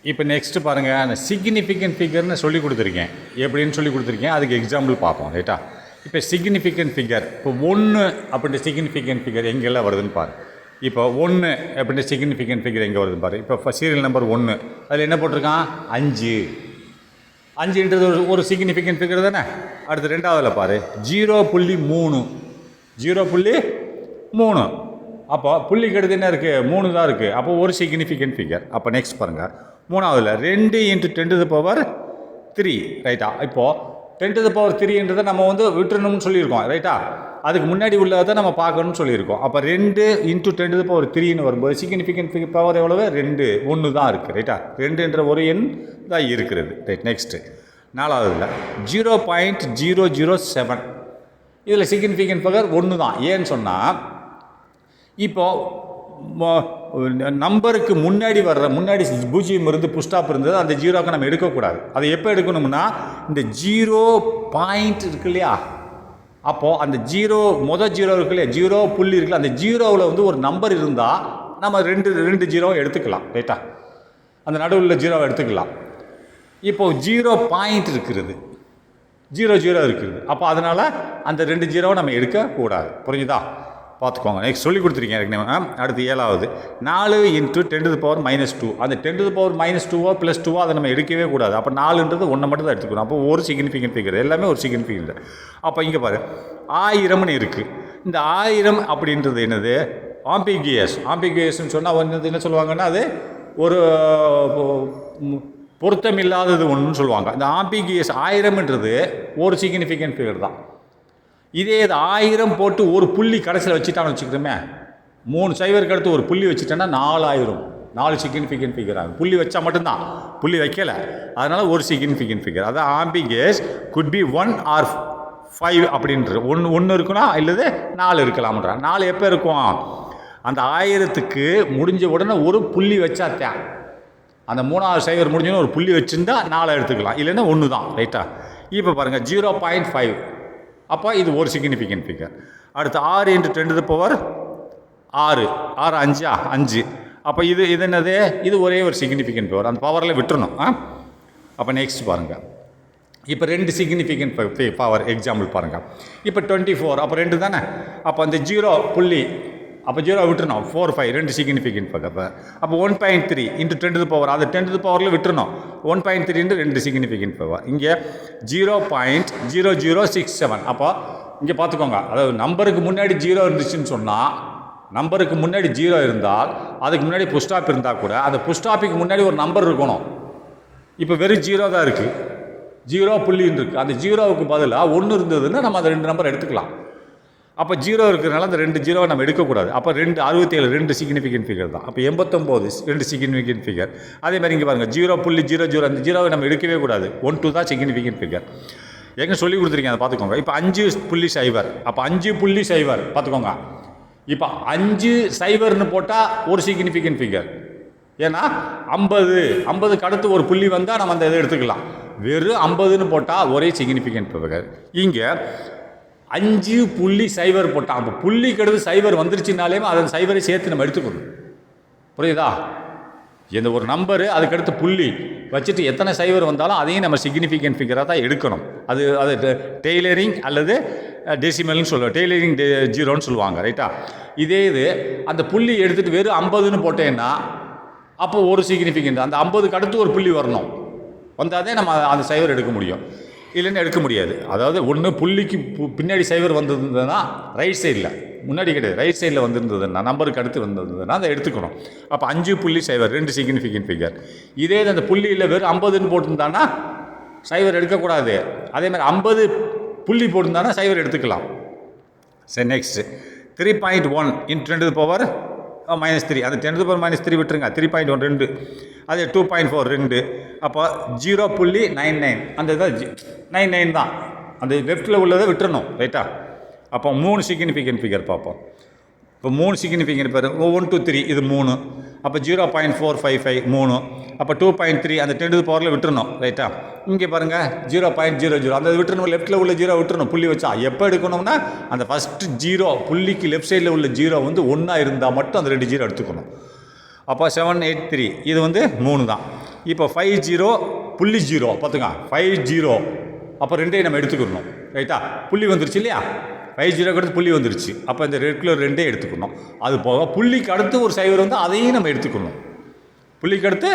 இப்போ நெக்ஸ்ட்டு பாருங்கள், அந்த சிக்னிஃபிகண்ட் ஃபிகர்னு சொல்லி கொடுத்துருக்கேன். எப்படின்னு சொல்லி கொடுத்துருக்கேன், அதுக்கு எக்ஸாம்பிள் பார்ப்போம் ரைட்டா. இப்போ சிக்னிஃபிகண்ட் ஃபிகர், இப்போ 1 அப்படின்ற சிக்னிஃபிகண்ட் ஃபிகர் எங்கெல்லாம் வருதுன்னு பாரு. இப்போ 1 அப்படின்ற சிக்னிஃபிகண்ட் ஃபிகர் எங்கே வருதுன்னு பாரு. இப்போ சீரியல் நம்பர் 1 அதில் என்ன போட்டிருக்கான், 5. 5ன்றது ஒரு சிக்னிஃபிகண்ட் ஃபிகர் தானே. அடுத்து ரெண்டாவதில் பாரு 0.3. 0.3. அப்போ புள்ளிக்கு அடுத்து என்ன இருக்குது, 3 தான் இருக்குது. அப்போ ஒரு சிக்னிஃபிகண்ட் ஃபிகர். அப்போ நெக்ஸ்ட் பாருங்கள், மூணாவதில் 2 × 10⁻3 ரைட்டா. இப்போது 10⁻3ன்றதை நம்ம விட்டுறணும்னு சொல்லியிருக்கோம் ரைட்டா. அதுக்கு முன்னாடி உள்ளதை நம்ம பார்க்கணும்னு சொல்லியிருக்கோம். அப்போ 2 × 10⁻3ன்னு வரும்போது சிக்னிஃபிகண்ட் பவர் எவ்வளவு, 2, 1 தான் இருக்குது ரைட்டா. 2என்ற ஒரு எண் தான் இருக்கிறது ரைட். நெக்ஸ்ட்டு நாலாவதில் 0.007. இதில் சிக்னிஃபிகண்ட் பவர் 1 தான். ஏன்னு சொன்னால் இப்போது நம்பருக்கு முன்னாடி முன்னாடி 0 இருந்து புஷ்டாப் இருந்தது, அந்த 0க்கு நம்ம எடுக்கக்கூடாது. அதை எப்போ எடுக்கணும்னா இந்த 0 பாயிண்ட் இருக்கு இல்லையா, அப்போது அந்த 0 மொதல் 0 இருக்கு இல்லையா, 0 புள்ளி இருக்குல்ல, அந்த 0வில் ஒரு நம்பர் இருந்தால் நம்ம ரெண்டு 0 எடுத்துக்கலாம் ரைட்டா. அந்த நடுவில் 0 எடுத்துக்கலாம். இப்போது 0 பாயிண்ட் இருக்கிறது, 0 இருக்கிறது. அப்போ அதனால் அந்த 2 0 நம்ம எடுக்கக்கூடாது. புரிஞ்சுதா, பார்த்துக்கோங்க. நெக்ஸ்ட் சொல்லி கொடுத்துருக்கேன் ஏற்கனவே. அடுத்து 7வது 4 × 10⁻². அந்த 10⁻²ஓ +2ஓ அதை நம்ம எடுக்கவே கூடாது. அப்போ 4ன்றது 1 மட்டும் தான் எடுத்துக்கணும். அப்போ ஒரு சிக்னிஃபிகண்ட் ஃபிகர், எல்லாமே ஒரு சிக்னிஃபிகண்ட். அப்போ இங்கே பாரு 1000ன்னு இருக்குது. இந்த 1000 அப்படின்றது என்னது, ஆம்பிகியஸ்ன்னு சொன்னால் என்ன சொல்லுவாங்கன்னா அது ஒரு பொருத்தமில்லாதது ஒன்றுன்னு சொல்லுவாங்க. இந்த ஆம்பிகியஸ் 1000ன்றது ஒரு சிக்னிஃபிகண்ட் ஃபிகர் தான். இதே இது 1000 போட்டு ஒரு புள்ளி கடைசியில் வச்சுட்டான்னு வச்சுக்கிறோமே, 3 0க்கு அடுத்து ஒரு புள்ளி வச்சுட்டேன்னா 4000, 4 சிக்னிஃபிகண்ட் ஃபிகர் ஆகும். புள்ளி வச்சா மட்டும்தான், புள்ளி வைக்கலை, அதனால் ஒரு சிக்னிஃபிகண்ட் ஃபிகர். அதான் ஆம்பிகியஸ் குட் பி 1 or 5 அப்படின்றது. ஒன்று இருக்குன்னா இல்லது 4 இருக்கலாம்ன்றா. 4 எப்போ இருக்கும், அந்த 1000க்கு முடிஞ்ச உடனே ஒரு புள்ளி வச்சாத்தான். அந்த 3வது 0 முடிஞ்சோன்னு ஒரு புள்ளி வச்சுருந்தா 4 எடுத்துக்கலாம், இல்லைன்னா 1 தான் ரைட்டா. இப்போ பாருங்கள் 0.5. அப்போ இது ஒரு சிக்னிஃபிகண்ட் ஃபிகர். அடுத்து 6 × 10⁻6. 6 5. அப்போ இது என்னது, இது ஒரே ஒரு சிக்னிஃபிகண்ட் பவர். அந்த பவரில் விட்டுறணும். அப்போ நெக்ஸ்ட் பாருங்கள், இப்போ 2 சிக்னிஃபிகண்ட் பவர் எக்ஸாம்பிள் பாருங்கள். இப்போ 24, அப்போ 2 தானே. அப்போ அந்த 0 புள்ளி, அப்போ 0 விட்டுறணும். 4 5 2 சிக்னிஃபிகண்ட் பவர். அப்போ 1.3 × 10⁻, அது 10⁻ விட்டுறணும். 1.3 × 2 சிக்னிஃபிகண்ட் பவர். இங்கே 0.0067. அப்போ இங்கே பார்த்துக்கோங்க, அதாவது நம்பருக்கு முன்னாடி 0 இருந்துச்சுன்னு சொன்னால், நம்பருக்கு முன்னாடி 0 இருந்தால் அதுக்கு முன்னாடி புஷ்டாப் இருந்தால் கூட அந்த புஷ்டாப்புக்கு முன்னாடி ஒரு நம்பர் இருக்கணும். இப்போ வெறும் 0 தான் இருக்குது, 0 புள்ளின்னு இருக்குது. அந்த 0வுக்கு பதிலாக 1 இருந்ததுன்னா நம்ம அந்த 2 நம்பர் எடுத்துக்கலாம். அப்போ 0 இருக்கிறதுனால அந்த 2 0 நம்ம எடுக்கக்கூடாது. அப்போ 67 2 சிக்னிஃபிகண்ட் ஃபிகர் தான். அப்போ 89 2 சிக்னிஃபிகண்ட் ஃபிகர். அதே மாதிரி இங்கே பாருங்கள் 0.00, அந்த 0வை நம்ம எடுக்கவே கூடாது, 1 2 தான் சிக்னிஃபிகண்ட் ஃபிகர். எங்கே சொல்லி கொடுத்துருக்கீங்க அதை பார்த்துக்கோங்க. இப்போ 5.0. அப்போ 5.0 பார்த்துக்கோங்க. இப்போ 5 0ன்னு போட்டால் ஒரு சிக்னிஃபிகண்ட் ஃபிகர். ஏன்னா 50க்கு அடுத்து ஒரு புள்ளி வந்தால் நம்ம அந்த இதை எடுத்துக்கலாம். வெறும் 50ன்னு போட்டால் ஒரே சிக்னிஃபிகண்ட் ஃபிகர். இங்கே 5.0 போட்டான். அப்போ புள்ளிக்கு அடுத்து 0 வந்துருச்சுனாலே அதை 0 சேர்த்து நம்ம எடுத்துக்கணும். புரியுதா, எந்த ஒரு நம்பரு அதுக்கடுத்து புள்ளி வச்சுட்டு எத்தனை 0 வந்தாலும் அதையும் நம்ம சிக்னிஃபிகண்ட் ஃபிகராக தான் எடுக்கணும். அது டெய்லரிங் அல்லது டெசிமல்னு சொல்லுவாங்க, டெய்லரிங் 0ன்னு சொல்லுவாங்க ரைட்டா. இதே இது அந்த புள்ளி எடுத்துகிட்டு வெறும் 50ன்னு போட்டேன்னா அப்போ ஒரு சிக்னிஃபிகண்ட், அந்த 50க்கு அடுத்து ஒரு புள்ளி வரணும், வந்தாதே நம்ம அந்த 0 எடுக்க முடியும், இல்லைன்னு எடுக்க முடியாது. அதாவது ஒன்று புள்ளிக்கு பின்னாடி 0 வந்திருந்ததுன்னா ரைட் சைடில், முன்னாடி கிடையாது, ரைட் சைடில் வந்திருந்ததுன்னா நம்பருக்கு அடுத்து வந்திருந்ததுன்னா அதை எடுத்துக்கணும். அப்போ 5.0 2 சிக்னிஃபிகண்ட் ஃபிகர். இதே அந்த புள்ளியில் வெறும் 50ன்னு போட்டிருந்தான்னா 0 எடுக்கக்கூடாது. அதே மாதிரி 50 புள்ளி போட்டிருந்தானா 0 எடுத்துக்கலாம். சரி, நெக்ஸ்ட்டு 3.1 × 10⁻−3. அந்த 10⁻−3 விட்டுருங்க. 3.1 2, அது 2.4 2. அப்போ 0.99, அந்த இதான் 99 தான். அந்த லெஃப்ட்டில் உள்ளதை விட்டுறணும் ரைட்டா. அப்போ 3 சிக்னிஃபிகண்ட் ஃபிகர் பார்ப்போம். இப்போ 3 சிக்னிஃபிகண்ட் பேர் 1 2 3, இது 3. அப்போ 0.455 3. அப்போ 2.3 அந்த 10⁻ விட்டுறணும் ரைட்டா. இங்கே பாருங்கள் 0.00, அந்த விட்டுறணும், லெஃப்ட்டில் உள்ள 0 விட்டுறணும் புள்ளி வச்சா. எப்போ எடுக்கணும்னா அந்த ஃபஸ்ட்டு 0 புள்ளிக்கு லெஃப்ட் சைடில் உள்ள 0 1 இருந்தால் மட்டும் அந்த 2 0 எடுத்துக்கணும். அப்போ 783, இது 3 தான். இப்போ 50 புள்ளி 0 பார்த்துங்க 50 அப்போ ரெண்டையும் நம்ம எடுத்துக்கணும் ரைட்டா. புள்ளி வந்துருச்சு இல்லையா, 50 அடுத்து புள்ளி வந்துருச்சு. அப்போ இந்த ரெகுலர் ரெண்டே எடுத்துக்கணும். அது போக புள்ளிக்கு அடுத்து ஒரு சைவர் வந்து அதையும் நம்ம எடுத்துக்கணும். புள்ளிக்கு அடுத்து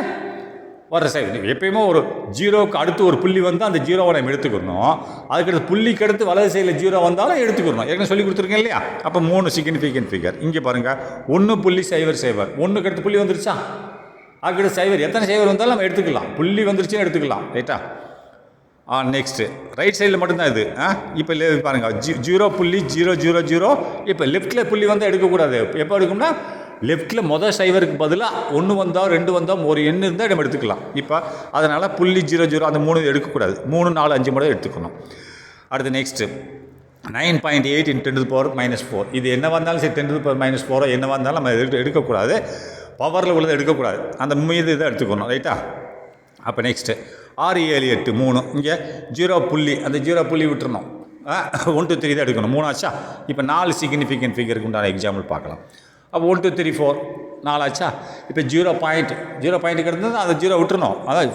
வர சைவர் எப்பயுமே ஒரு 0க்கு அடுத்து ஒரு புள்ளி வந்து அந்த 0வை நம்ம எடுத்துக்கணும். அதுக்கடுத்து புள்ளிக்கு அடுத்து வலது சைடில் 0 வந்தாலும் எடுத்துக்கணும். ஏற்கனவே சொல்லி கொடுத்துருக்கேன் இல்லையா. அப்போ 3 சிக்னிஃபிகன்ட் ஃபிகர். இங்கே பாருங்கள் 1.0 1க்கு அடுத்து புள்ளி வந்துருச்சா, அதுக்கடுத்து சைவர் எத்தனை சைவர் வந்தாலும் நம்ம எடுத்துக்கலாம். புள்ளி வந்துருச்சுன்னு எடுத்துக்கலாம் ரைட்டா. நெக்ஸ்ட்டு ரைட் சைடில் மட்டும்தான் இது. இப்போ பாருங்கள் 0.000. இப்போ லெஃப்ட்டில் புள்ளி வந்தால் எடுக்கக்கூடாது. எப்போ எடுக்கும்னா லெஃப்ட்டில் மொதல் சைவருக்கு பதிலாக 1 வந்தால் 2 வந்தால் ஒரு எண்ணு இருந்தால் நம்ம எடுத்துக்கலாம். இப்போ அதனால் 0.00 அந்த 3 எடுக்கக்கூடாது. 3 4 5 மட்டும் எடுத்துக்கணும். அடுத்து நெக்ஸ்ட்டு 9.8 × 10⁻⁴. இது என்ன வந்தாலும் சரி 10⁻⁴ என்ன வந்தாலும் நம்ம எடுக்கக்கூடாது. பவரில் உள்ளதை எடுக்கக்கூடாது. அந்த மீது இதை எடுத்துக்கணும் ரைட்டா. அப்போ நெக்ஸ்ட்டு 6 7 8 3. இங்கே 0 புள்ளி அந்த 0 புள்ளி விட்டுறணும். 1 2 3 தான் எடுக்கணும். 3 ஆச்சா. இப்போ 4 சிக்னிஃபிகன்ட் ஃபிகருக்கு உண்டான எக்ஸாம்பிள் பார்க்கலாம். அப்போ 1 2 3 4 4 ஆச்சா. இப்போ 0 பாயிண்ட்டுக்கு இருந்தது அந்த 0 விட்டுறணும். அதான்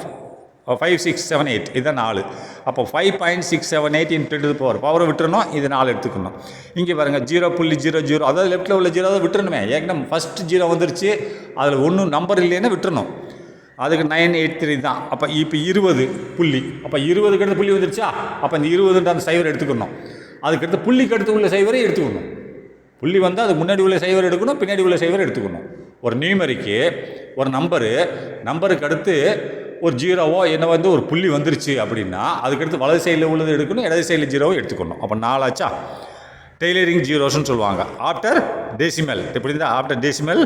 5 6 7 8 இதுதான் 4. அப்போ 5.678 × 10⁻⁴ பவரை விட்டுறணும். இது 4 எடுத்துக்கணும். இங்கே பாருங்கள் 0.00 அதாவது லெஃப்ட்டில் உள்ள 0 அதை விட்டுறணுமே. ஏற்கனவே ஃபஸ்ட்டு 0 வந்துருச்சு, அதில் ஒன்றும் நம்பர் இல்லைன்னு விட்டுறணும். அதுக்கு 983 தான். அப்போ இப்போ 20 புள்ளி. அப்போ 20க்கு அடுத்து புள்ளி வந்துருச்சா. அப்போ இந்த 20ன்ற அந்த சைவரை எடுத்துக்கணும். அதுக்கடுத்து புள்ளிக்கு அடுத்து உள்ள சைவரை எடுத்துக்கணும். புள்ளி வந்தால் அதுக்கு முன்னாடி உள்ள சைவர் எடுக்கணும், பின்னாடி உள்ள சைவர் எடுத்துக்கணும். ஒரு நியூமரிக்கு ஒரு நம்பருக்கு அடுத்து ஒரு 0வோ என்ன வந்து ஒரு புள்ளி வந்துருச்சு அப்படின்னா அதுக்கடுத்து வலது சைடில் உள்ளது எடுக்கணும், இடது சைடில் 0வோ எடுத்துக்கணும். அப்போ 4 ஆச்சா. டெய்லரிங் ஜீரோஸ்ன்னு சொல்லுவாங்க. ஆஃப்டர் டெசிமல் இப்படி இருந்தால் ஆஃப்டர் டெசிமல்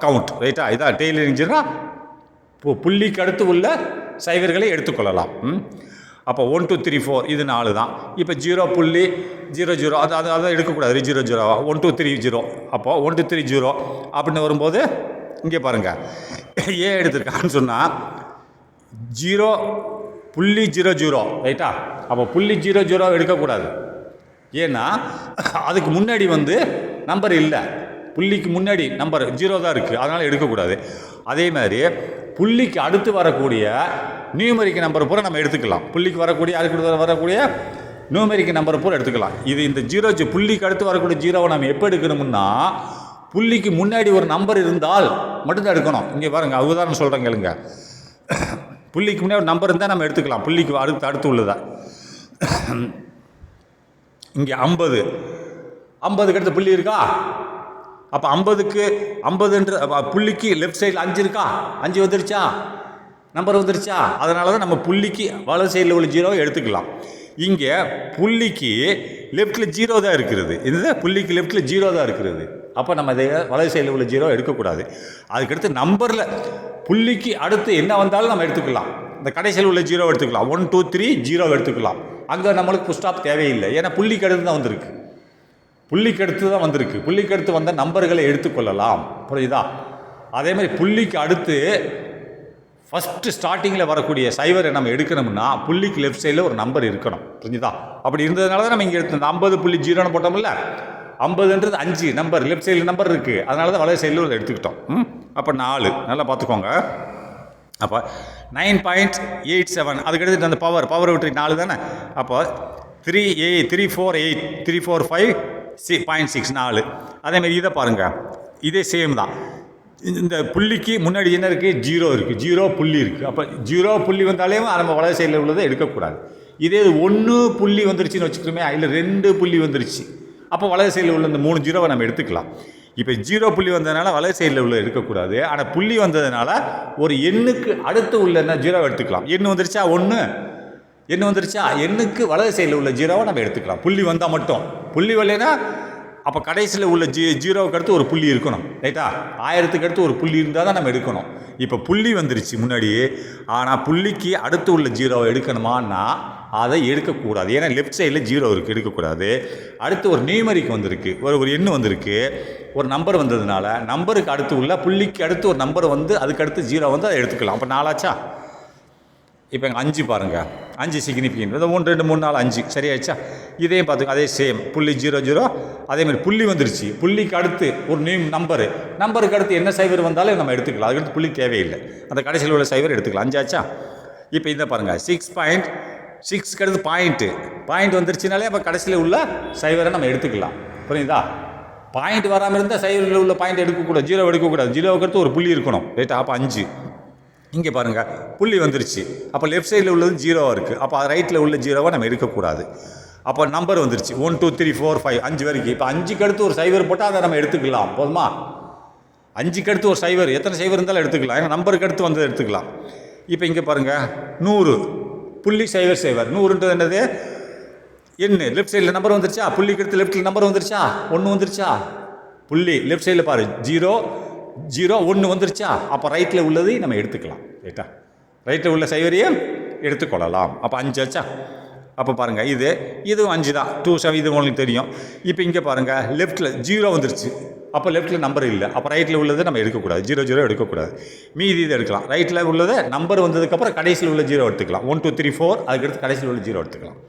கவுண்ட் ரைட்டா. இதான் டெய்லரிங் ஜீரோ. புள்ளிக்கு அடுத்து உள்ள சைவர்களை எடுத்துக்கொள்ளலாம். அப்போ 1 2 3 4 இது 4 தான். இப்போ 0.00 அதை எடுக்கக்கூடாது. 00 1 2 3 0. அப்போ 1 2 3 0 அப்படின்னு வரும்போது இங்கே பாருங்கள் ஏன் எடுத்துருக்கான்னு சொன்னால் 0.00 ரைட்டா. அப்போ 0.00 எடுக்கக்கூடாது. ஏன்னா அதுக்கு முன்னாடி வந்து நம்பர் இல்லை, புள்ளிக்கு முன்னாடி நம்பர் 0 தான் இருக்குது, அதனால் எடுக்கக்கூடாது. அதே மாதிரி புள்ளிக்கு அடுத்து வரக்கூடிய நியூமரிக் நம்பர் பூரா நம்ம எடுத்துக்கலாம். புள்ளிக்கு வரக்கூடிய நியூமரிக் நம்பர் பூரா எடுத்துக்கலாம். இது இந்த 0 புள்ளிக்கு அடுத்து வரக்கூடிய 0வை நம்ம எப்போ எடுக்கணும்னா புள்ளிக்கு முன்னாடி ஒரு நம்பர் இருந்தால் மட்டும்தான் எடுக்கணும். இங்கே பாருங்கள் உதாரணம் சொல்கிறேன் கேளுங்க. புள்ளிக்கு முன்னாடி ஒரு நம்பர் இருந்தால் நம்ம எடுத்துக்கலாம். புள்ளிக்கு அடுத்து உள்ளதா இங்கே 50க்கு அடுத்து புள்ளி இருக்கா. அப்போ 50ன்ற புள்ளிக்கு லெஃப்ட் சைடில் 5 இருக்கா, 5 வந்துருச்சா, நம்பர் வந்துருச்சா. அதனால தான் நம்ம புள்ளிக்கு வலது சைடில் உள்ள 0வை எடுத்துக்கலாம். இங்கே புள்ளிக்கு லெஃப்ட்டில் 0 தான் இருக்கிறது. இந்த புள்ளிக்கு லெஃப்ட்டில் 0 தான் இருக்கிறது. அப்போ நம்ம இதை வலது சைடில் உள்ள 0 எடுக்கக்கூடாது. அதுக்கடுத்து நம்பரில் புள்ளிக்கு அடுத்து என்ன வந்தாலும் நம்ம எடுத்துக்கலாம். இந்த கடைசியில் உள்ள 0 எடுத்துக்கலாம். 1 2 3 0 எடுத்துக்கலாம். அங்கே நம்மளுக்கு புல் ஸ்டாப் தேவையில்லை. ஏன்னா புள்ளிக்கு அடுத்து தான் வந்திருக்கு. புள்ளிக்கு அடுத்து வந்த நம்பர்களை எடுத்துக்கொள்ளலாம். புரியுதா. அதே மாதிரி புள்ளிக்கு அடுத்து ஃபஸ்ட்டு ஸ்டார்டிங்கில் வரக்கூடிய சைவரை நம்ம எடுக்கணும்னா புள்ளிக்கு லெஃப்ட் சைடில் ஒரு நம்பர் இருக்கணும். புரிஞ்சுதா. அப்படி இருந்ததுனால தான் நம்ம இங்கே எடுத்து 50.0ன்னு போட்டோம்ல. 50ன்றது 5 நம்பர், லெஃப்ட் சைடில் நம்பர் இருக்குது, அதனால தான் வலது சைடில் ஒரு எடுத்துக்கிட்டோம். அப்போ 4 நல்லா பார்த்துக்கோங்க. அப்போ 9.87 அதுக்கடுத்து அந்த பவர் விட்டு 4 தானே. அப்போ 348 345 4. அதேமாதிரி இதை பாருங்கள், இதே சேம் தான். இந்த புள்ளிக்கு முன்னாடி என்ன இருக்குது, 0 இருக்குது, 0 புள்ளி இருக்குது. அப்போ 0 புள்ளி வந்தாலே நம்ம வலது சைடில் உள்ளதை எடுக்கக்கூடாது. இதே 1 புள்ளி வந்துருச்சுன்னு வச்சுக்கிறோமே, இல்லை 2 புள்ளி வந்துருச்சு, அப்போ வலது சைடில் உள்ள இந்த 3 0வை நம்ம எடுத்துக்கலாம். இப்போ 0 புள்ளி வந்ததுனால வலது சைடில் உள்ள எடுக்கக்கூடாது. ஆனால் புள்ளி வந்ததுனால ஒரு எண்ணுக்கு அடுத்து உள்ள 0வை எடுத்துக்கலாம். எண்ணு வந்துருச்சா, 1 எண்ணு வந்துருச்சா, எண்ணுக்கு வலது சைடில் உள்ள 0வை நம்ம எடுத்துக்கலாம். புள்ளி வந்தால் மட்டும். புள்ளி வரலைன்னா அப்போ கடைசியில் உள்ள 0வுக்கு அடுத்து ஒரு புள்ளி இருக்கணும் ரைட்டா. 1000க்கு அடுத்து ஒரு புள்ளி இருந்தால் தான் நம்ம எடுக்கணும். இப்போ புள்ளி வந்துருச்சு முன்னாடியே, ஆனால் புள்ளிக்கு அடுத்து உள்ள 0வை எடுக்கணுமான்னா அதை எடுக்கக்கூடாது. ஏன்னா லெஃப்ட் சைடில் 0 இருக்குது, எடுக்கக்கூடாது. அடுத்து ஒரு நியூமரிக் வந்திருக்கு, ஒரு எண்ணு வந்திருக்கு, ஒரு நம்பர் வந்ததுனால நம்பருக்கு அடுத்து உள்ள புள்ளிக்கு அடுத்து ஒரு நம்பர் வந்து அதுக்கு அடுத்து 0 வந்து அதை எடுத்துக்கலாம். அப்போ 4 ஆச்சா. இப்போ 5 பாருங்கள். 5 சிக்னிஃபிகன்ட். இந்த 1 2 3 4 5 சரியாயிடுச்சா? இதையும் பார்த்துங்க, அதே சேம் புள்ளி 0 0. அதேமாதிரி புள்ளி வந்துருச்சு. புள்ளிக்கு அடுத்து ஒரு நம்பருக்கு அடுத்து என்ன சைவர் வந்தாலும் நம்ம எடுத்துக்கலாம். அதுக்கடுத்து புள்ளி தேவையில்லை. அந்த கடைசியில் உள்ள சைவர் எடுத்துக்கலாம். 5 ஆச்சா? இப்போ இதை பாருங்கள், 6.6க்கு அடுத்து பாயிண்ட் வந்துருச்சுனாலே அப்போ கடைசியில் உள்ள சைவரை நம்ம எடுத்துக்கலாம். புரியுதா? பாயிண்ட் வராமல் இருந்தால் சைவரில் உள்ள பாயிண்ட் எடுக்கக்கூடாது, 0 எடுக்கக்கூடாது. 0க்கு அடுத்து ஒரு புள்ளி இருக்கணும். ரைட்டா? அப்போ 5. இங்கே பாருங்கள், புள்ளி வந்துருச்சு. அப்போ லெஃப்ட் சைடில் உள்ளது 0 இருக்குது. அப்போ ரைட்டில் உள்ள 0வை நம்ம எடுக்கக்கூடாது. அப்போ நம்பர் வந்துருச்சு 1 2 3 4 5 5 வரைக்கும். இப்போ 5க்கு அடுத்து ஒரு சைவர் போட்டால் அதை நம்ம எடுத்துக்கலாம். போதுமா? 5க்கு அடுத்து ஒரு சைவர், எத்தனை சைவர் இருந்தாலும் எடுத்துக்கலாம். ஏன்னா நம்பருக்கு அடுத்து வந்ததை எடுத்துக்கலாம். இப்போ இங்கே பாருங்கள், 100 புள்ளி சைவர் 100ன்றது என்னது? என்ன லெஃப்ட் சைடில் நம்பர் வந்துருச்சா? புள்ளிக்கு அடுத்து லெஃப்ட்டில் நம்பர் வந்துருச்சா? 1 வந்துருச்சா? புள்ளி லெஃப்ட் சைடில் பாரு, 0 0 1 வந்துருச்சா? அப்போ ரைட்டில் உள்ளதை நம்ம எடுத்துக்கலாம். ரைட்டா? ரைட்டில் உள்ள சைவரையே எடுத்துக்கொள்ளலாம். அப்போ 5 ஆச்சா? அப்போ பாருங்கள், இதுவும் 5 தான். 2 7 இது உங்களுக்கு தெரியும். இப்போ இங்கே பாருங்கள், லெஃப்ட்டில் 0 வந்துருச்சு. அப்போ லெஃப்ட்டில் நம்பர் இல்லை. அப்போ ரைட்டில் உள்ளதை நம்ம எடுக்கக்கூடாது. 0 0 எடுக்கக்கூடாது. மீதி இதை எடுக்கலாம். ரைட்டில் உள்ளதை நம்பர் வந்ததுக்கப்புறம் கடைசியில் உள்ள 0 எடுத்துக்கலாம். 1 2 3 4 அதுக்கடுத்து கடைசியில் உள்ள 0 எடுத்துக்கலாம்.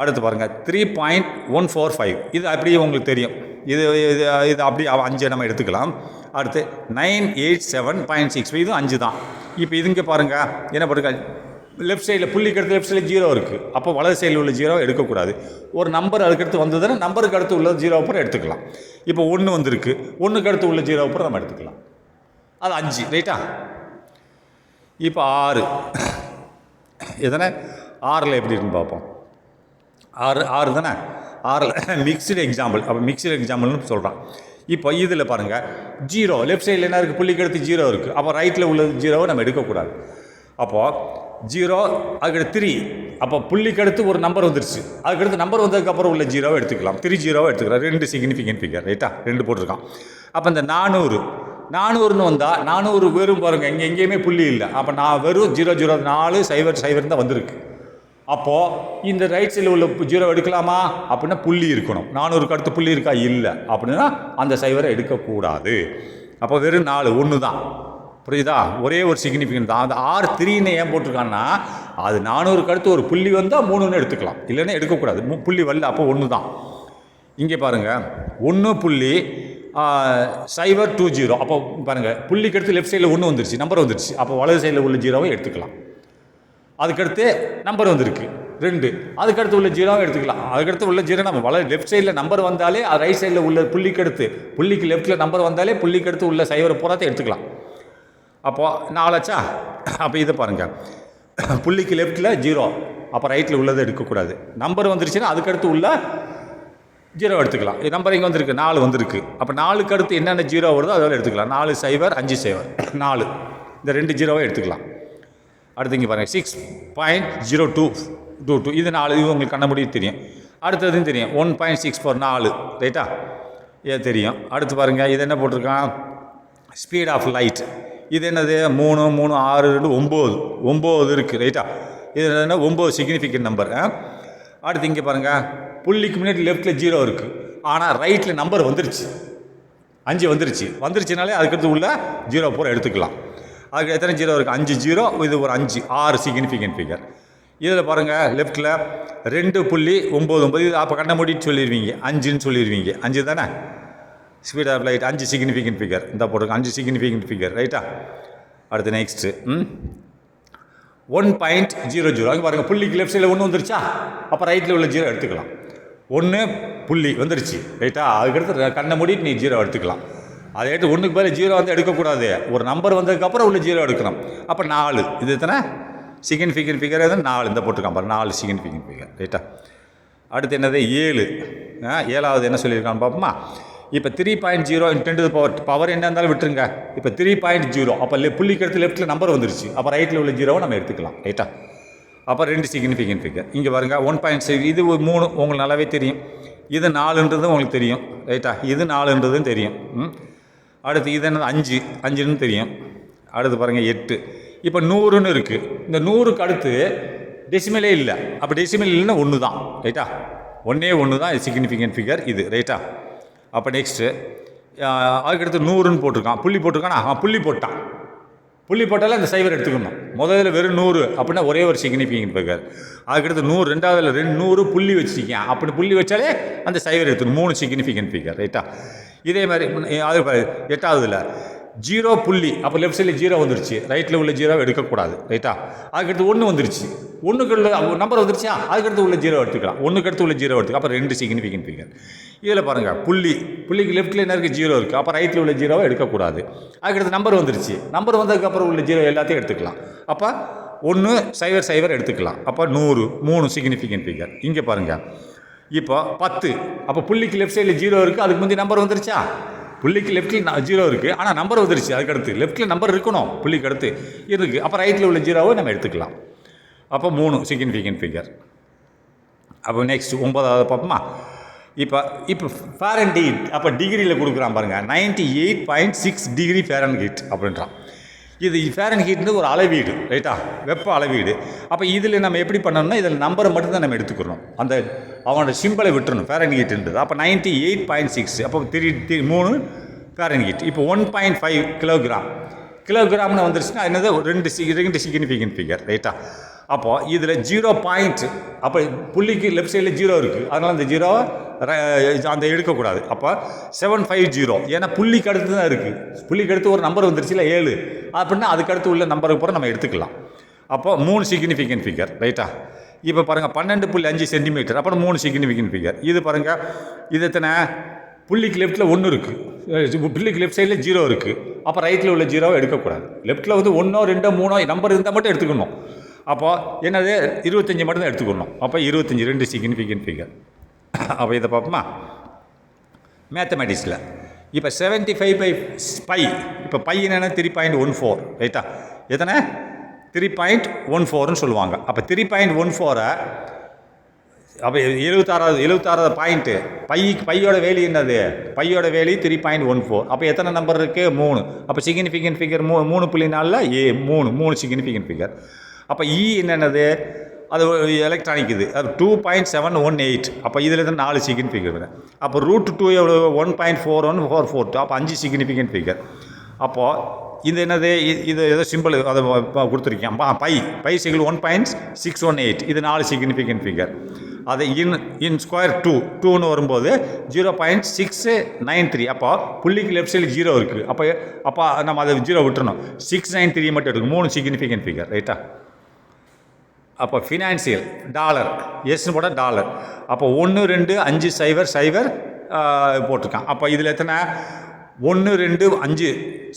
அடுத்து பாருங்கள், 3.145 இது அப்படியே உங்களுக்கு தெரியும். இது அப்படியே 5 நம்ம எடுத்துக்கலாம். அடுத்து 987.6 இதுவும் 5 தான். இப்போ இதுங்க பாருங்கள், என்ன பண்ணுங்க, லெஃப்ட் சைடில் புள்ளிக்கு அடுத்து லெஃப்ட் சைடில் 0 இருக்குது. அப்போ வலது சைடில் உள்ள 0 எடுக்கக்கூடாது. ஒரு நம்பர் அதுக்கடுத்து வந்ததுன்னா நம்பருக்கு அடுத்து உள்ள 0 அப்புறம் எடுத்துக்கலாம். இப்போ 1 வந்திருக்கு. 1க்கு அடுத்து உள்ள 0 அப்புறம் நம்ம எடுத்துக்கலாம். அது 5. ரைட்டா? இப்போ 6 எதனா 6ல் எப்படி இருக்குன்னு பார்ப்போம். 6 தானே? 6ல் மிக்சடு எக்ஸாம்பிள். அப்போ மிக்சடு எக்ஸாம்பிள்னு சொல்கிறான். இப்போ இதில் பாருங்கள், 0 லெஃப்ட் சைடில் என்ன இருக்குது? புள்ளிக்கு அடுத்து 0 இருக்குது. அப்போ ரைட்டில் உள்ள 0வை நம்ம எடுக்கக்கூடாது. அப்போது 0 அதுக்கடுத்து 3. அப்போ புள்ளிக்கு அடுத்து ஒரு நம்பர் வந்துருச்சு. அதுக்கடுத்து நம்பர் வந்ததுக்கப்புறம் உள்ள 0வை எடுத்துக்கலாம். 3 0வை எடுத்துக்கலாம். 2 சிக்னிஃபிகன்ட் ஃபிகர். ரைட்டா? 2 போட்டிருக்கான். அப்போ இந்த 400ன்னு வந்தால் 400 வெறும் பாருங்கள், எங்கேயுமே புள்ளி இல்லை. அப்போ நான் வெறும் 0 0 4 0 0 தான் வந்திருக்கு. அப்போது இந்த ரைட் சைடில் உள்ள 0 எடுக்கலாமா? அப்படின்னா புள்ளி இருக்கணும். 400க்கு அடுத்து புள்ளி இருக்கா? இல்லை. அப்படின்னா அந்த சைவரை எடுக்கக்கூடாது. அப்போ வெறும் 4 1 தான். புரியுதா? ஒரே ஒரு சிக்னிஃபிகன்ட் தான். அந்த 3ன்னு ஏன் போட்டிருக்கான்னா, அது 400க்கு அடுத்து ஒரு புள்ளி வந்தால் 3ன்னு எடுத்துக்கலாம். இல்லைன்னா எடுக்கக்கூடாது. புள்ளி வரல, அப்போ 1 தான். இங்கே பாருங்கள், 1.020. அப்போ பாருங்கள், புள்ளிக்கு அடுத்து லெஃப்ட் சைடில் 1 வந்துருச்சு, நம்பர் வந்துருச்சு. அப்போ வலது சைடில் உள்ள 0வை எடுத்துக்கலாம். அதுக்கடுத்து நம்பர் வந்திருக்கு 2. அதுக்கடுத்து உள்ள 0வை எடுத்துக்கலாம். அதுக்கடுத்து உள்ள 0 நம்ம லெஃப்ட் சைடில் நம்பர் வந்தாலே அது ரைட் சைடில் உள்ள புள்ளிக்கு லெஃப்ட்டில் நம்பர் வந்தாலே புள்ளிக்கு அடுத்து உள்ள சைவரை பூராத்தை எடுத்துக்கலாம். அப்போது 4 ஆச்சா? அப்போ இதை பாருங்கள், புள்ளிக்கு லெஃப்ட்டில் 0, அப்போ ரைட்டில் உள்ளதை எடுக்கக்கூடாது. நம்பர் வந்துருச்சுன்னா அதுக்கடுத்து உள்ள 0 எடுத்துக்கலாம். நம்பர் இங்கே வந்திருக்கு, 4 வந்திருக்கு. அப்போ 4க்கு அடுத்து என்னென்ன 0 வருதோ அதோட எடுத்துக்கலாம். 4 0 5 0 4 இந்த 2 0வை எடுத்துக்கலாம். அடுத்து இங்கே பாருங்கள், 6.0222 இது 4. இது உங்களுக்கு கண்ண முடியும் தெரியும். அடுத்ததுன்னு தெரியும், 1.64 4. ரைட்டா? இது தெரியும். அடுத்து பாருங்கள், இது என்ன போட்டிருக்கான்? Speed of light. இது என்னது? 3 3 6 2 9 இருக்குது. ரைட்டா? இது என்ன? 9 சிக்னிஃபிகன்ட் நம்பர். அடுத்து இங்கே பாருங்கள், புள்ளிக்கு முன்னாடி லெஃப்ட்டில் 0 இருக்குது. ஆனால் ரைட்டில் நம்பர் வந்துருச்சு, 5 வந்துருச்சுனாலே அதுக்கடுத்து உள்ள 0 பூரா எடுத்துக்கலாம். அதுக்கு எத்தனை 0 இருக்குது? 5 0. இது ஒரு 5 6 சிக்னிஃபிகன்ட் ஃபிகர். இதில் பாருங்கள், லெஃப்ட்டில் 2.99. இது அப்போ கண்ண மூடிட்டு சொல்லிடுவீங்க, 5ன்னு சொல்லிடுவீங்க. 5 தானே? Speed of light 5 significant figure. இந்த போட்டுருக்கு 5 சிக்னிஃபிகன்ட் ஃபிகர். ரைட்டா? அடுத்து நெக்ஸ்ட்டு 1.00. அங்கே பாருங்கள், புள்ளிக்கு லெஃப்ட் சைடில் 1 வந்துருச்சா? அப்போ ரைட்டில் உள்ள 0 எடுத்துக்கலாம். 1 புள்ளி வந்துருச்சு. ரைட்டா? அதுக்கடுத்து கண்ணை மூடிட்டு நீ 0 எடுத்துக்கலாம். அதை எடுத்து 1க்கு பதில் 0 வந்து எடுக்கக்கூடாது. ஒரு நம்பர் வந்ததுக்கப்புறம் உள்ள 0 எடுக்கணும். அப்போ 4 இது எத்தனை சிக்னிஃபிகன்ட் ஃபிகர்? எது? 4 இந்த போட்டிருக்கான் பாரு, 4 சிக்னிஃபிகன்ட் ஃபிகர். ரைட்டா? அடுத்து என்னது? 7. 7வது என்ன சொல்லியிருக்கான்னு பார்ப்போமா? இப்போ 3.0 × 10 பவர் என்ன இருந்தாலும் விட்டுருங்க. இப்போ 3.0. அப்போ புள்ளிக்கு அடுத்து லெஃப்ட்டில் நம்பர் வந்துருச்சு. அப்போ ரைட்டில் உள்ள 0வை நம்ம எடுத்துக்கலாம். ரைட்டா? அப்போ 2 சிக்னிஃபிகன்ட் ஃபிகர். இங்கே பாருங்க, 1.6. இது 3 உங்களுக்கு நல்லாவே தெரியும். இது 4ன்றதும் உங்களுக்கு தெரியும். ரைட்டா? இது 4ன்றதும் தெரியும். அடுத்து இது என்ன? 5ன்னு தெரியும். அடுத்து பாருங்கள் 8. இப்போ 100ன்னு இருக்குது. இந்த 100க்கு அடுத்து டெசிமலே இல்லை. அப்போ டெசிமல் இல்லைன்னா 1 தான். ரைட்டா? 1 தான் சிக்னிஃபிகன்ட் ஃபிகர் இது. ரைட்டா? அப்போ நெக்ஸ்ட்டு அதுக்கடுத்து 100ன்னு போட்டிருக்கான். புள்ளி போட்டிருக்கானா? புள்ளி போட்டான். புள்ளி போட்டாலும் அந்த சைவர் எடுத்துக்கணும். முதல்ல வெறும் 100 அப்படின்னா ஒரே ஒரு சிக்னிஃபிகன்ட் ஃபிகர். அதுக்கடுத்து 100, ரெண்டாவதுல 100 புள்ளி வச்சுருக்கேன், அப்படி புள்ளி வச்சாலே அந்த சைவர் எடுத்துக்கணும். 3 சிக்னிஃபிகன்ட் ஃபிகர், ரைட்டா? இதே மாதிரி அது 8வதுல 0 புள்ளி, அப்போ லெஃப்ட் சைடில் 0 வந்துருச்சு, ரைட்டில் உள்ள 0 எடுக்கக்கூடாது, ரைட்டா? அதுக்கடுத்து 1 வந்துருச்சு, 1க்கு உள்ள நம்பர் வந்துருச்சா, அதுக்கடுத்து உள்ள 0 எடுத்துக்கலாம், 1க்கு அடுத்து உள்ள 0 எடுத்துக்கலாம், அப்போ 2 சிக்னிஃபிகன்ட் ஃபிகர். இதில் பாருங்கள், புள்ளிக்கு லெஃப்ட்டில் என்ன இருக்குது, 0 இருக்குது, அப்போ ரைட்டில் உள்ள 0 எடுக்கக்கூடாது. அதுக்கடுத்து நம்பர் வந்துருச்சு, நம்பர் வந்ததுக்கப்புறம் உள்ள 0 எல்லாத்தையும் எடுத்துக்கலாம். அப்போ 1 0 0 எடுத்துக்கலாம். அப்போ 100, 3 சிக்னிஃபிகன்ட் ஃபிகர். இங்கே பாருங்கள், இப்போ 10, அப்போ புள்ளிக்கு லெஃப்ட் சைடில் 0 இருக்குது, அதுக்கு முந்தைய நம்பர் வந்துருச்சா? புள்ளிக்கு லெஃப்ட்டில் 0 இருக்குது, ஆனால் நம்பர் வந்துருச்சு. அதுக்கடுத்து லெஃப்ட்டில் நம்பர் இருக்கணும், புள்ளிக்கு அடுத்து இருக்குது, அப்போ ரைட்டில் உள்ள 0வை நம்ம எடுத்துக்கலாம். அப்போ 3 சிக்னிஃபிகன்ட் ஃபிகர். அப்போ நெக்ஸ்ட் 9வது பார்ப்போமா? இப்போ ஃபாரன்ஹீட், அப்போ டிகிரியில் கொடுக்குறான் பாருங்கள், 98.6 டிகிரி ஃபாரன்ஹீட் அப்படின்றான். இது ஃபாரன்ஹீட்னு ஒரு அளவீடு, ரைட்டா? வெப்ப அளவீடு. அப்போ இதில் நம்ம எப்படி பண்ணணும்னா, இதில் நம்பரை மட்டும்தான் நம்ம எடுத்துக்கிறோம், அந்த அவனோட சிம்பிளை விட்டுறணும், ஃபாரன்ஹீட்ன்றது. அப்போ 98.6, அப்போ 3 ஃபாரன்ஹீட். இப்போ 1.5 கிலோகிராம்னு வந்துருச்சுன்னா என்னது, 2 சிக்னிஃபிகன்ட் ஃபிகர், ரைட்டா? அப்போது இதில் 0 பாயிண்ட், அப்போ புள்ளிக்கு லெஃப்ட் சைடில் 0 இருக்குது, அதனால் அந்த 0 அந்த எடுக்கக்கூடாது. அப்போ 750, ஏன்னா புள்ளிக்கு அடுத்து தான் இருக்குது, புள்ளிக்கு அடுத்து ஒரு நம்பர் வந்துருச்சுல 7, அப்படின்னா அதுக்கடுத்து உள்ள நம்பருக்கு பூரா நம்ம எடுத்துக்கலாம். அப்போ 3 சிக்னிஃபிகன்ட் ஃபிகர், ரைட்டா? இப்போ பாருங்கள், 12.5 சென்டிமீட்டர், அப்புறம் 3 சிக்னிஃபிகன்ட் ஃபிகர். இது பாருங்கள், இது எத்தனை, புள்ளிக்கு லெஃப்ட்டில் 1 இருக்குது, புள்ளிக்கு லெஃப்ட் சைடில் 0 இருக்குது, அப்போ ரைட்டில் உள்ள 0 எடுக்கக்கூடாது. லெஃப்ட்டில் வந்து 1, 2, 3 நம்பர் இருந்தால் மட்டும் எடுத்துக்கணும். அப்போது என்னது, 25 மட்டும் தான் எடுத்துக்கணும். அப்போ 25, 2 சிக்னிஃபிகன்ட் ஃபிகர். அப்போ இதை பார்ப்போமா மேத்தமெட்டிக்ஸில்? இப்போ 75/π, இப்போ பை என்னென்னா 3.14, ரைட்டா? எத்தனை, 3.14ன்னு சொல்லுவாங்க. அப்போ 3.14 அப்போ 76வது பாயிண்ட்டு, பையோட வேலி என்னது, பையோட வேலி 3.14. அப்போ எத்தனை நம்பர் இருக்குது, 3. அப்போ சிக்னிஃபிகன்ட் ஃபிகர் 3.4 3 சிக்னிஃபிகன்ட் ஃபிகர். அப்போ என்னென்னது, அது எலக்ட்ரானிக், இது அது 2.718. அப்போ இதில் தான் 4 சிக்னிஃபிகன்ட் ஃபிகர். அப்போ √2 எவ்வளோ, 1.4142, அப்போ 5 சிக்னிஃபிகன்ட் ஃபிகர். அப்போது இது என்னது, இது ஏதோ சிம்பிள் அதை கொடுத்துருக்கேன், பை சிங்கிள் 1.618, இது 4 சிக்னிஃபிகன்ட் ஃபிகர். அது இன் ஸ்கொயர் 2ன்னு வரும்போது 0.693. அப்போ புள்ளிக்கு லெஃப்ட் சைடில் 0 இருக்குது, அப்போ நம்ம அதை 0 விட்டுறணும், 693 மட்டும் எடுக்கும், 3 சிக்னிஃபிகன்ட் ஃபிகர், ரைட்டா? அப்போ ஃபினான்சியல் டாலர், எஸ்ன்னு போட்டால் டாலர். அப்போ 1 2 5 0 0 போட்டிருக்கான். அப்போ இதில் எத்தனை, 1 2 5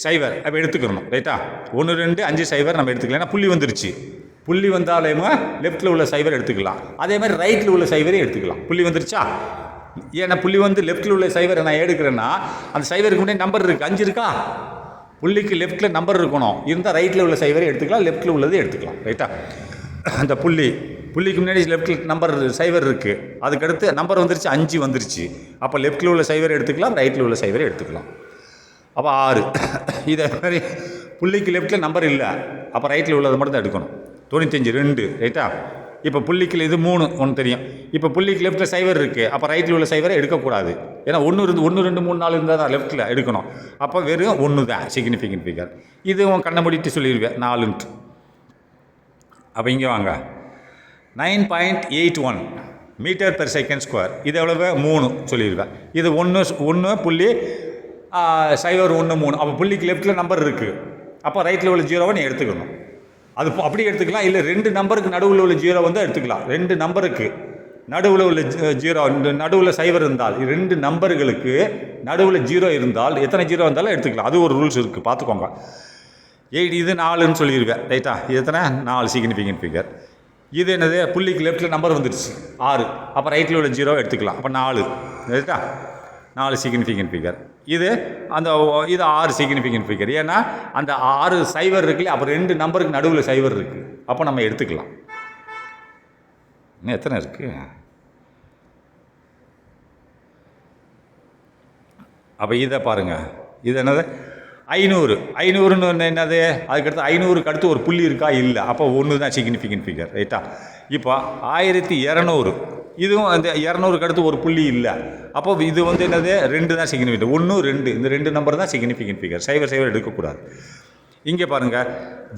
0 அப்போ எடுத்துக்கணும், ரைட்டா? 1 2 5 0 நம்ம எடுத்துக்கலாம், ஏன்னா புள்ளி வந்துருச்சு. புள்ளி வந்தாலேயுமே லெஃப்ட்டில் உள்ள 0 எடுத்துக்கலாம், அதே மாதிரி ரைட்டில் உள்ள 0 எடுத்துக்கலாம். புள்ளி வந்துருச்சா, ஏன்னா புள்ளி வந்து லெஃப்ட்டில் உள்ள 0 நான் எடுக்கிறேன்னா, அந்த 0க்கு முன்னாடி நம்பர் இருக்குது, 5 இருக்கா, புள்ளிக்கு லெஃப்ட்டில் நம்பர் இருக்கணும், இருந்தால் ரைட்டில் உள்ள 0 எடுத்துக்கலாம், லெஃப்ட்டில் உள்ளது எடுத்துக்கலாம், ரைட்டா? அந்த புள்ளிக்கு முன்னாடி லெஃப்ட்டில் நம்பர் 0 இருக்குது, அதுக்கடுத்து நம்பர் வந்துருச்சு, 5 வந்துருச்சு, அப்போ லெஃப்ட்டில் உள்ள 0 எடுத்துக்கலாம், ரைட்டில் உள்ள 0 எடுத்துக்கலாம். அப்போ 6. இதே மாதிரி புள்ளிக்கு லெஃப்ட்டில் நம்பர் இல்லை, அப்போ ரைட்டில் உள்ளதை மட்டும் தான் எடுக்கணும். 95 2, ரைட்டா? இப்போ புள்ளிக்கு இது 3 ஒன்று தெரியும். இப்போ புள்ளிக்கு லெஃப்ட்டில் 0 இருக்குது, அப்போ ரைட்டில் உள்ள 0 எடுக்கக்கூடாது, ஏன்னா 1 2 3 4 இருந்தால் தான் லெஃப்ட்டில் எடுக்கணும். அப்போ வெறும் 1 தான் சிக்னிஃபிகன்ட் ஃபிகர். இது உன் கண்ணை மூடிட்டு சொல்லிடுவேன் 4ன்ட்டு. அப்போ இங்கே வாங்க, 9.81 மீட்டர் பெர் செகண்ட் ஸ்கொயர். இது எவ்வளவு, 3 சொல்லிடுவேன். இது 1.013. அப்போ புள்ளிக்கு லெஃப்ட்டில் நம்பர் இருக்குது, அப்போ ரைட்டில் உள்ள 0வை நீ எடுத்துக்கணும். அது அப்படி எடுத்துக்கலாம், இல்லை 2 நம்பருக்கு நடுவில் உள்ள 0 வந்து எடுத்துக்கலாம். 2 நம்பருக்கு நடுவில் உள்ள 0, நடுவில் 0 இருந்தால், 2 நம்பர்களுக்கு நடுவில் 0 இருந்தால் எத்தனை 0 இருந்தாலும் எடுத்துக்கலாம். அது ஒரு ரூல்ஸ் இருக்குது, பார்த்துக்கோங்க. 8 இது 4ன்னு சொல்லிடுவேன், ரைட்டா? இது எத்தனை, 4 சிக்னிஃபிகன்ட் ஃபிகர். இது என்னது, புள்ளிக்கு லெஃப்ட்டில் நம்பர் வந்துடுச்சு 6, அப்போ ரைட்டில் உள்ள 0 எடுத்துக்கலாம், அப்போ 4, ரைட்டா? 4 சிக்னிஃபிகன்ட் ஃபிகர். இது 6 சிக்னிஃபிகன்ட் ஃபிகர், ஏன்னா அந்த 6 0 இருக்குல்ல, அப்போ 2 நம்பருக்கு நடுவில் 0 இருக்குது, அப்போ நம்ம எடுத்துக்கலாம். இன்னும் எத்தனை இருக்குது, அப்போ இதை பாருங்கள், இது என்னது 500ன்னு என்னது, அதுக்கடுத்து 500க்கு அடுத்து ஒரு புள்ளி இருக்கா, இல்லை, அப்போ 1 தான் சிக்னிஃபிகன்ட் ஃபிகர், ரைட்டா? இப்போ 1200, இதுவும் அந்த 200க்கு அடுத்து ஒரு புள்ளி இல்லை, அப்போ இது வந்து என்னது, 2 தான் சிக்னிஃபிகன்ட், 1 2, இந்த 2 நம்பர் தான் சிக்னிஃபிகன்ட் ஃபிகர், 0 0 எடுக்கக்கூடாது. இங்கே பாருங்கள்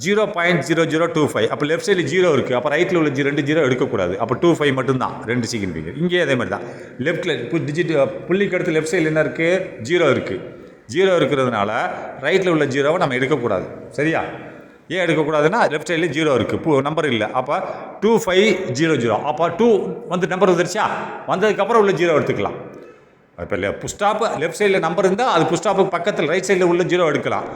0.0025. அப்போ லெஃப்ட் சைடில் 0 இருக்குது. அப்போ ரைட்டில் உள்ள 2 0 எடுக்கக்கூடாது. அப்போ 25 மட்டும்தான் 2 சிக்னிஃபிகண்ட். இங்கே அதே மாதிரி தான் லெஃப்ட்டில் புள்ளிக்கு அடுத்து லெஃப்ட் சைடில் என்ன இருக்குது? 0 இருக்குது. 0 இருக்கிறதுனால ரைட்டில் உள்ள 0வை நம்ம எடுக்கக்கூடாது. சரியா? ஏன் எடுக்கக்கூடாதுன்னா லெஃப்ட் சைடில் 0 இருக்குது, நம்பர் இல்லை. அப்போ 2500. அப்போ 2 வந்து நம்பர் வந்துருச்சா? வந்ததுக்கப்புறம் உள்ள 0 எடுத்துக்கலாம். இப்போ புஷ்டாப்பு லெஃப்ட் சைடில் நம்பர் இருந்தால் அது புஷ்டாப்புக்கு பக்கத்தில் ரைட் சைடில் உள்ள 0 எடுக்கலாம்.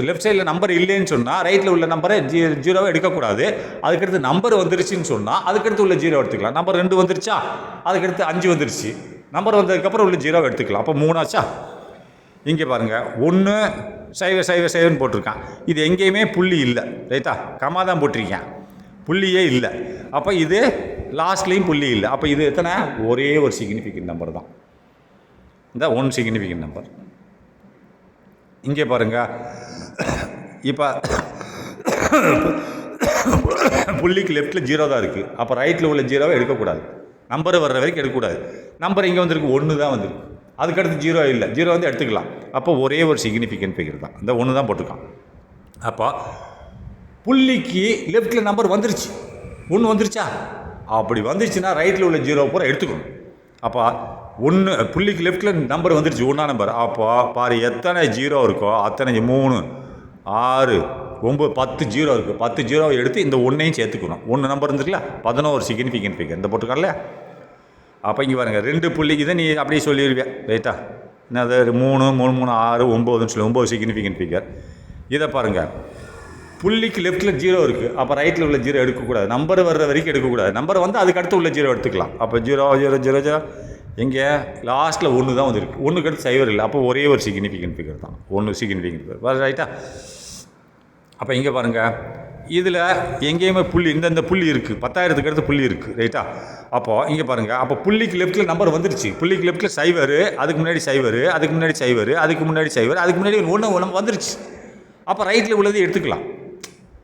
லெஃப்ட் சைடில் நம்பர் இல்லைன்னு சொன்னால் ரைட்டில் உள்ள நம்பரை 0வை எடுக்கக்கூடாது. அதுக்கடுத்து நம்பர் வந்துருச்சுன்னு சொன்னால் அதுக்கடுத்து உள்ள 0 எடுத்துக்கலாம். நம்பர் 2 வந்துருச்சா? அதுக்கடுத்து 5 வந்துருச்சு. நம்பர் வந்ததுக்கப்புறம் உள்ள 0 எடுத்துக்கலாம். அப்போ 3 ஆச்சா? இங்கே பாருங்கள் 1 0 0 0 போட்டிருக்கான். இது எங்கேயுமே புள்ளி இல்லை. ரைட்டா? கம்மா தான் போட்டிருக்கேன், புள்ளியே இல்லை. அப்போ இது லாஸ்ட்லேயும் புள்ளி இல்லை. அப்போ இது எத்தனை? ஒரே ஒரு சிக்னிஃபிகண்ட் நம்பர் தான், இந்த 1 சிக்னிஃபிகண்ட் நம்பர். இங்கே பாருங்கள், இப்போ புள்ளிக்கு லெஃப்ட்டில் 0 தான் இருக்குது. அப்போ ரைட்டில் உள்ள 0வை எடுக்கக்கூடாது. நம்பர் வர்ற வரைக்கும் எடுக்கக்கூடாது. நம்பர் இங்கே வந்துருக்கு, 1 தான் வந்துருக்கு. அதுக்கடுத்து 0 இல்லை, 0 வந்து எடுத்துக்கலாம். அப்போ ஒரே ஒரு சிக்னிஃபிகண்ட் ஃபிகர் தான், இந்த 1 தான் போட்டுருக்கான். அப்போ புள்ளிக்கு லெஃப்ட்டில் நம்பர் வந்துருச்சு, 1 வந்துருச்சா? அப்படி வந்துருச்சுன்னா ரைட்டில் உள்ள 0 பூரா எடுத்துக்கணும். அப்போ 1 புள்ளிக்கு லெஃப்ட்டில் நம்பர் வந்துருச்சு, 1ஆம் நம்பர். அப்போ பாரு எத்தனை 0 இருக்கோ அத்தனை 3 6 9 10 0 இருக்குது. 10 0 எடுத்து இந்த 1ஐயும் சேர்த்துக்கணும். 1 நம்பர் இருந்துருக்குல்ல, 11 சிக்னிஃபிகண்ட் ஃபிகர் இந்த போட்டுருக்கான்ல. அப்போ இங்கே பாருங்கள் 2 புள்ளி, இதை நீ அப்படியே சொல்லிடுவேன். ரைட்டா? என்னது 3 3 3 6 9ன்னு சொல்லி 9 சிக்னிஃபிகண்ட் ஃபிகர். இதை பாருங்கள், புள்ளிக்கு லெஃப்ட்டில் 0 இருக்குது. அப்போ ரைட்டில் உள்ள 0 எடுக்கக்கூடாது. நம்பர் வர்ற வரைக்கும் எடுக்கக்கூடாது. நம்பர் வந்து அதுக்கு அடுத்து உள்ள 0 எடுத்துக்கலாம். அப்போ 0 0 0 0 எங்கே லாஸ்ட்டில் 1 தான் வந்துருக்கு. 1க்கு அடுத்து 0 இல்லை. அப்போ ஒரே ஒரு சிக்னிஃபிகண்ட் ஃபிகர் தான், 1 சிக்னிஃபிகண்ட் ஃபிகர். ரைட்டா? அப்போ இங்கே பாருங்கள், இதில் எங்கேயுமே புள்ளி, இந்த புள்ளி இருக்குது, 10,000க்கு அடுத்து புள்ளி இருக்குது. ரைட்டா? அப்போது இங்கே பாருங்கள், அப்போ புள்ளிக்கு லெஃப்ட்டில் நம்பர் வந்துருச்சு. புள்ளிக்கு லெஃப்ட்டில் 0, அதுக்கு முன்னாடி 0, அதுக்கு முன்னாடி 0, அதுக்கு முன்னாடி 0, அதுக்கு முன்னாடி 1 வந்துருச்சு. அப்போ ரைட்டில் உள்ளது எடுத்துக்கலாம்.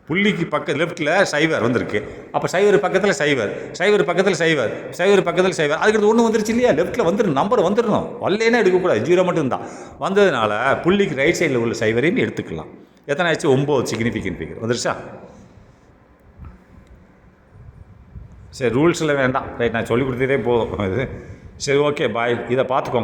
புள்ளிக்கு பக்கம் லெஃப்ட்டில் 0 வந்திருக்கு. அப்போ 0 பக்கத்தில் 0, 0 பக்கத்தில் 0, 0 பக்கத்தில் 0, அதுக்கு 1 வந்துருச்சு இல்லையா? லெஃப்ட்டில் வந்துடும், நம்பர் வந்துடணும். வரலேன்னா எடுக்கக்கூடாது, 0 மட்டும்தான். வந்ததுனால புள்ளிக்கு ரைட் சைடில் உள்ள 0ஐயும் எடுத்துக்கலாம். எத்தனை ஆச்சு? 9 சிக்னிஃபிகண்ட் ஃபிகர் வந்துருச்சா? சரி, ரூல்ஸில் வேண்டாம். ரைட், நான் சொல்லிக் கொடுத்ததே போதும் இது. சரி, ஓகே, பாய். இதை பார்த்துக்கோங்க.